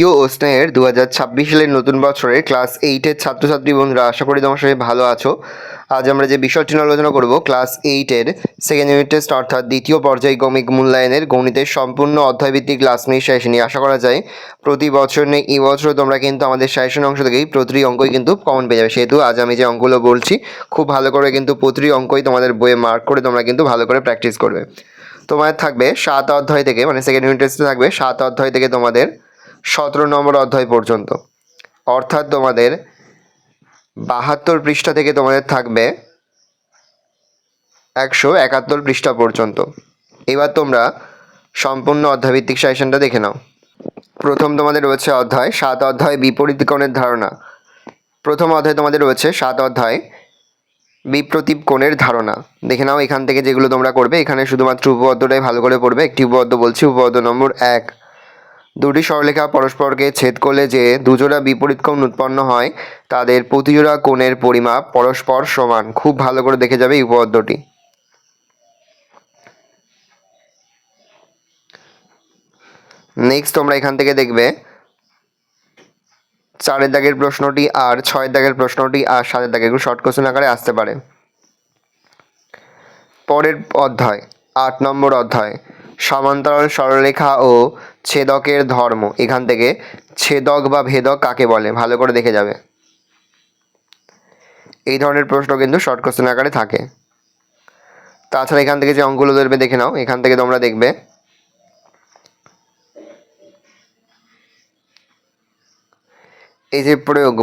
প্রিয় ও স্নেহের 2026 সালের নতুন বছরে ক্লাস 8-এর ছাত্রছাত্রী বন্ধুরা, আশা করি তোমার সবাই ভালো আছো। আজ আমরা যে বিষয়টি নিয়ে আলোচনা করব, ক্লাস 8-এর সেকেন্ড ইউনিট টেস্ট অর্থাৎ দ্বিতীয় পর্যায়ক্রমিক মূল্যায়নের গণিতের সম্পূর্ণ অধ্যায়ভিত্তিক ক্লাস নিয়ে সাজেশন নিয়ে। আশা করা যায় প্রতি বছর নেই, এই বছর তোমরা কিন্তু আমাদের সাজেশন অংশ থেকেই প্রতিটি অঙ্কই কিন্তু কমন পেয়ে যাবে। সেহেতু আজ আমি যে অঙ্কগুলো বলছি খুব ভালো করে কিন্তু প্রতিটি অঙ্কই তোমাদের বইয়ে মার্ক করে তোমরা কিন্তু ভালো করে প্র্যাকটিস করবে। তোমাদের থাকবে 7 অধ্যায় থেকে, মানে সেকেন্ড ইউনিট টেস্টে থাকবে 7 অধ্যায় থেকে তোমাদের 17 নম্বর অধ্যায় পর্যন্ত, অর্থাৎ তোমাদের 72 পৃষ্ঠা থেকে তোমাদের থাকবে 171 পৃষ্ঠা পর্যন্ত। এবার তোমরা সম্পূর্ণ অধ্যায়ভিত্তিক সাজেশনটা দেখে নাও। প্রথম তোমাদের রয়েছে অধ্যায় 7 অধ্যায় বিপরীত কোণের ধারণা। প্রথম অধ্যায় তোমাদের রয়েছে 7 অধ্যায় বিপ্রতীপ কোণের ধারণা। দেখে নাও এখান থেকে যেগুলো তোমরা করবে, এখানে শুধুমাত্র উপপাদ্যটাই ভালো করে পড়বে। একটি উপপাদ্য বলছি, উপপাদ্য নম্বর 1। দুটি সরলরেখা পরস্পরকে ছেদ করলে যে দুজোড়া বিপরীত কোণ উৎপন্ন হয় তাদের প্রতিজোড়া কোণের পরিমাপ পরস্পর সমান। খুব ভালো করে দেখে যাবে এই উপপাদ্যটি। নেক্সট তোমরা এখান থেকে দেখবে 4 দাগের প্রশ্নটি আর 6 দাগের প্রশ্নটি আর 7 দাগের, এগুলো শর্ট কোশ্চেন আকারে আসতে পারে। পরের অধ্যায় 8 নম্বর অধ্যায় সমান্তরাল সরলরেখা ও ছেদকের ধর্ম। এখান থেকে ছেদক বা ভেদক কাকে বলে ভালো করে দেখে যাবে। এই ধরনের প্রশ্ন কিন্তু শর্ট কোশ্চেন আকারে থাকে। তাছাড়া এখান থেকে যে অঙ্কগুলো ধরবে দেখে নাও। এখান থেকে তোমরা দেখবে এই যে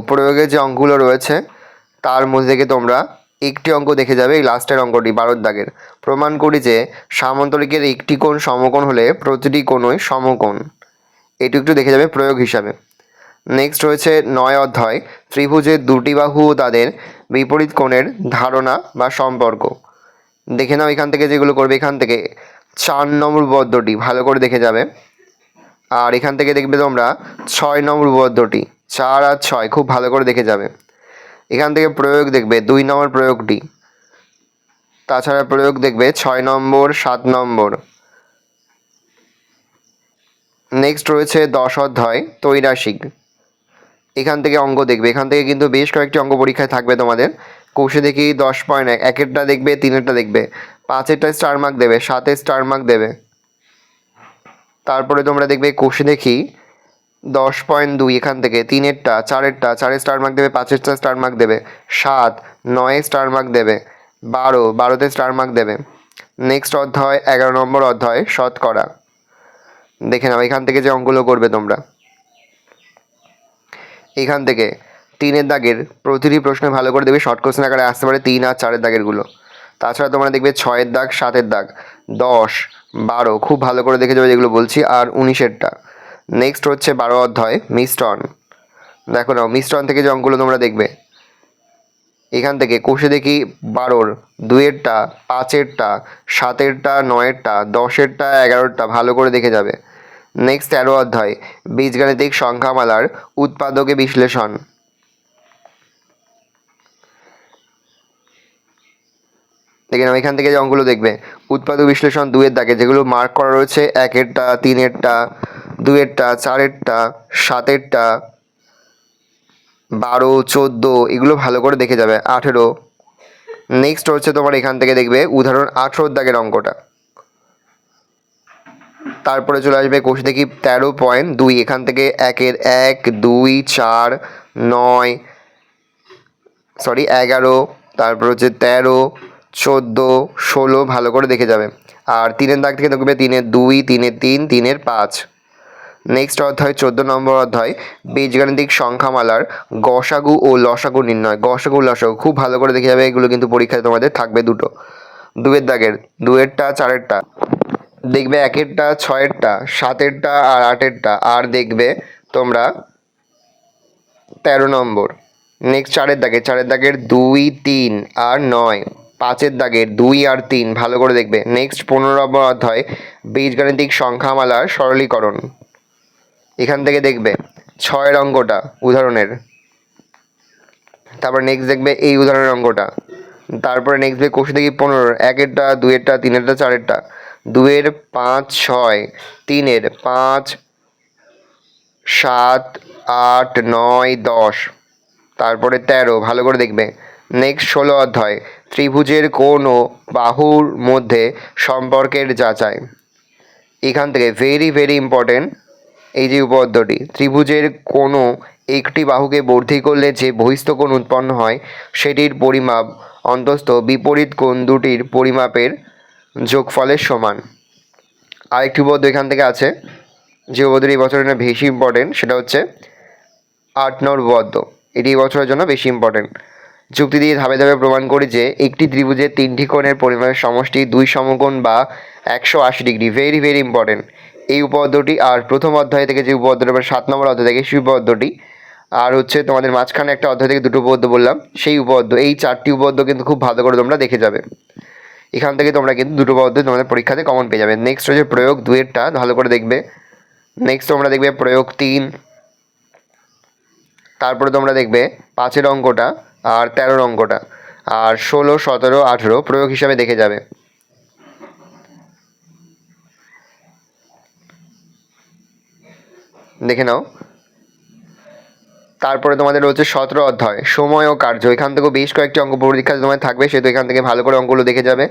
প্রয়োগের যে অঙ্কগুলো রয়েছে তার মধ্যে থেকে তোমরা একটি অঙ্ক দেখে যাবে, এই লাস্টের অঙ্কটি 12 দাগের। প্রমাণ করি যে সামান্তরিকের একটি কোণ সমকোণ হলে প্রতিটি কোণই সমকোণ। এটু একটু দেখে যাবে প্রয়োগ হিসাবে। নেক্সট রয়েছে 9 অধ্যায় ত্রিভুজের দুটি বাহু ও তাদের বিপরীত কোণের ধারণা বা সম্পর্ক। দেখে নাও এখান থেকে যেগুলো করবে, এখান থেকে 4 নম্বর উপপাদ্যটি ভালো করে দেখে যাবে। আর এখান থেকে দেখবে তোমরা 6 নম্বর উপপাদ্যটি, 4 আর 6 খুব ভালো করে দেখে যাবে। এখান থেকে প্রয়োগ দেখবে 2 নম্বর প্রয়োগটি। তাছাড়া প্রয়োগ দেখবে 6 নম্বর, 7 নম্বর। নেক্সট রয়েছে 10 অধ্যায় ত্রৈরাশিক। এখান থেকে অঙ্ক দেখবে, এখান থেকে কিন্তু বেশ কয়েকটি অঙ্ক পরীক্ষায় থাকবে তোমাদের। কোষে দেখি 10.1, একেরটা দেখবে, 3এরটা দেখবে, 5এরটা স্টার মার্ক দেবে, 7এর স্টার মার্ক দেবে। তারপরে তোমরা দেখবে কোষে দেখি 10.2, এখান থেকে 3এরটা, 4এরটা, 4এর স্টার মার্ক দেবে, 5এরটা স্টার মার্ক দেবে, 7, 9 স্টার মার্ক দেবে, 12তে স্টার মার্ক দেবে। নেক্সট অধ্যায় 11 নম্বর অধ্যায় শতকরা। দেখে নাও এখান থেকে যে অঙ্কগুলো করবে তোমরা, এখান থেকে 3 দাগের প্রতিটি প্রশ্নে ভালো করে দেবে, শর্ট কোশ্চেন আকারে আসতে পারে 3 আর 4 দাগেরগুলো। তাছাড়া তোমরা দেখবে 6 দাগ, 7 দাগ, 10, 12 খুব ভালো করে দেখে যাবে যেগুলো বলছি, আর 19এরটা। নেক্সট হচ্ছে 12 অধ্যায় মিশ্রণ। দেখো নাও মিশ্রণ থেকে যে অঙ্কগুলো তোমরা দেখবে, এখান থেকে কোষে দেখি 12, 2এরটা, 5এরটা, 7এরটা, 9এরটা, 10এরটা, 11এরটা ভালো করে দেখে যাবে। নেক্সট 13 অধ্যায় বীজগাণিতিক সংখ্যামালার উৎপাদকে বিশ্লেষণ। দেখে নাও এখান থেকে যে অঙ্কগুলো দেখবে, উৎপাদক বিশ্লেষণ 2 দাগে যেগুলো মার্ক করা রয়েছে, 1এরটা, 3এরটা, 2এরটা, 4এরটা, 7এরটা, 12, 14 এগুলো ভালো করে দেখে যাবে। 18। নেক্সট হচ্ছে তোমার এখান থেকে দেখবে উদাহরণ 18 দাগের অঙ্কটা। তারপরে চলে আসবে কোষ দেখি 13.2, এখান থেকে 1, 2, 4, 9, 11, তারপর হচ্ছে 13, 14, 16 ভালো করে দেখে যাবে। আর 3 দাগ থেকে দেখবে 3, 2, 3, 3, 3, 5। নেক্সট অধ্যায় 14 নম্বর অধ্যায় বীজগাণিতিক সংখ্যামালার গসাগু ও লসাগু নির্ণয়। গসাগু লসাগু খুব ভালো করে দেখে যাবে, এগুলো কিন্তু পরীক্ষায় তোমাদের থাকবে দুটো। 2 দাগের 2এরটা, 4এরটা দেখবে, 1এরটা, 6এরটা, 7এরটা আর 8এরটা, আর দেখবে তোমরা 13 নম্বর। নেক্সট 4 দাগের 2, 3 আর 9, 5 দাগের 2 আর 3 ভালো করে দেখবে। নেক্সট 15 নম্বর অধ্যায় বীজগাণিতিক সংখ্যামালার সরলীকরণ। এখান থেকে দেখবে 6 অঙ্কটা উদাহরণের। তারপর নেক্সট দেখবে এই উদাহরণের অঙ্কটা। তারপরে নেক্সট দেখবে কোষে দেখি 15, 1এরটা, 2এরটা, 3এরটা, 4এরটা, 2 এর 5, 6, 3 এর 5, 7, 8, 9, 10, তারপরে 13, ভালো করে দেখবে। নেক্সট 16 অধ্যায়, ত্রিভুজের কোণ ও বাহুর মধ্যে সম্পর্কের যাচাই। এখান থেকে ভেরি ভেরি ইম্পর্টেন্ট এই যে উপপাদ্যটি, ত্রিভুজের কোনো একটি বাহুকে বর্ধি করলে যে বহিস্থ কোণ উৎপন্ন হয় সেটির পরিমাপ অন্তস্থ বিপরীত কোণ দুটির পরিমাপের যোগফলের সমান। আরেকটি উপপাদ্য এখান থেকে আছে, যে উপপাদ্যটি এই বছরের জন্য বেশি ইম্পর্টেন্ট, সেটা হচ্ছে 8 নম্বর উপপাদ্য। এটি এই বছরের জন্য বেশি ইম্পর্টেন্ট। যুক্তি দিয়ে ধাপে ধাপে প্রমাণ করি যে একটি ত্রিভুজের 3টি কোণের পরিমাপের সমষ্টি 2 সমকোণ বা 180 ডিগ্রি। ভেরি ভেরি ইম্পর্টেন্ট এই উপপাদ্যটি। আর প্রথম অধ্যায় থেকে যে উপপাদ্যটা, 7 নম্বর অধ্যায় থেকে সেই উপপাদ্যটি, আর হচ্ছে তোমাদের মাঝখানে একটা অধ্যায় থেকে দুটো উপপাদ্য বললাম সেই উপপাদ্য, এই 4টি উপপাদ্য কিন্তু খুব ভালো করে তোমরা দেখে যাবে। এখান থেকে তোমরা কিন্তু দুটো উপপাদ্য তোমাদের পরীক্ষাতে কমন পেয়ে যাবে। নেক্সট হচ্ছে প্রয়োগ 2-এরটা ভালো করে দেখবে। নেক্সট তোমরা দেখবে প্রয়োগ 3, তারপরে তোমরা দেখবে 5-এর অঙ্কটা আর 13-র অঙ্কটা, আর 16, 17, 18 প্রয়োগ হিসাবে দেখে যাবে। দেখে নাও। তারপরে তোমাদের হচ্ছে 17 অধ্যায়, সময় ও কার্য। এখান থেকেও বেশ কয়েকটি অঙ্ক পরীক্ষাতে তোমাদের থাকবে, সেহেতু এখান থেকে ভালো করে অঙ্কগুলো দেখে যাবে।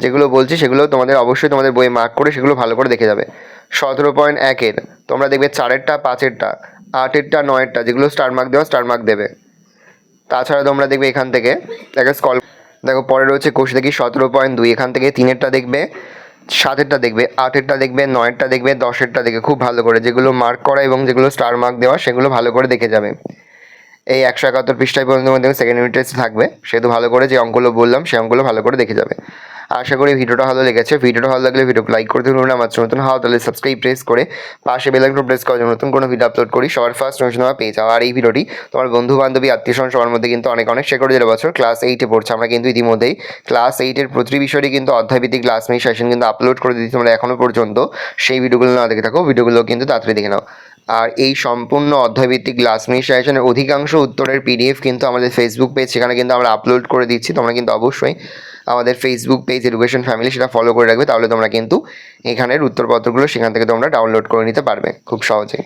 যেগুলো বলছি সেগুলো তোমাদের অবশ্যই তোমাদের বইয়ে মার্ক করে সেগুলো ভালো করে দেখে যাবে। 17.1-এর তোমরা দেখবে 4-এরটা, 5-এরটা, 8-এরটা, 9-এরটা, যেগুলো স্টার মার্ক দেওয়া স্টার মার্ক দেবে। তাছাড়া তোমরা দেখবে এখান থেকে একটা দেখো পরে রয়েছে কোষ দেখি 17.2, এখান থেকে 3-এরটা দেখবে, 7-এরটা দেখবে, 8-এরটা দেখবে, 9-এরটা দেখবে, 10-এরটা দেখবে খুব ভালো করে, যেগুলো মার্ক করা এবং যেগুলো স্টার মার্ক দেওয়া সেগুলো ভালো করে দেখে যাবে। এই 171 পৃষ্ঠায় পর্যন্ত মধ্যে সেকেন্ড ইউনিট টেস্ট থাকবে, সেহেতু ভালো করে যে অঙ্কগুলো বললাম সেই অঙ্কগুলো ভালো করে দেখে যাবে। আশা করি ভিডিওটা ভালো লেগেছে। ভিডিওটা ভালো লাগলে ভিডিওকে লাইক করতে ভুলবেন না। আমার নতুন হওয়া তাহলে সাবস্ক্রাইব প্রেস করে পাশে বেল আইকন প্রেস করার জন্য নতুন কোনো ভিডিও আপলোড করি সবার ফার্স্ট নোটিফিকেশন পেয়ে যাও। আর এই ভিডিওটি তোমার বন্ধু বান্ধবী আত্মীয় স্বজন সবার মধ্যে কিন্তু অনেক অনেক শেয়ার করে দিলে। বছর ক্লাস 8-এ পড়ছে, আমরা কিন্তু ইতিমধ্যেই ক্লাস 8-এর প্রতিটি বিষয়টি কিন্তু অধ্যায়ভিত্তিক ক্লাস মিস সেশন কিন্তু আপলোড করে দিচ্ছি তোমরা এখনও পর্যন্ত। সেই ভিডিওগুলো না দেখে থাকো, ভিডিওগুলো কিন্তু তাড়াতাড়ি দেখে নাও। আর এই সম্পূর্ণ অধ্যায়ভিত্তিক ক্লাস মিস সেশনের অধিকাংশ উত্তরের পিডিএফ কিন্তু আমাদের ফেসবুক পেজ, সেখানে কিন্তু আমরা আপলোড করে দিচ্ছি। তোমরা কিন্তু অবশ্যই আমাদের ফেসবুক পেজ এডুকেশন ফ্যামিলি সেটা ফলো করে রাখবে, তাহলে তোমরা কিন্তু এখানের উত্তরপত্রগুলো সেখান থেকে তোমরা ডাউনলোড করে নিতে পারবে খুব সহজেই।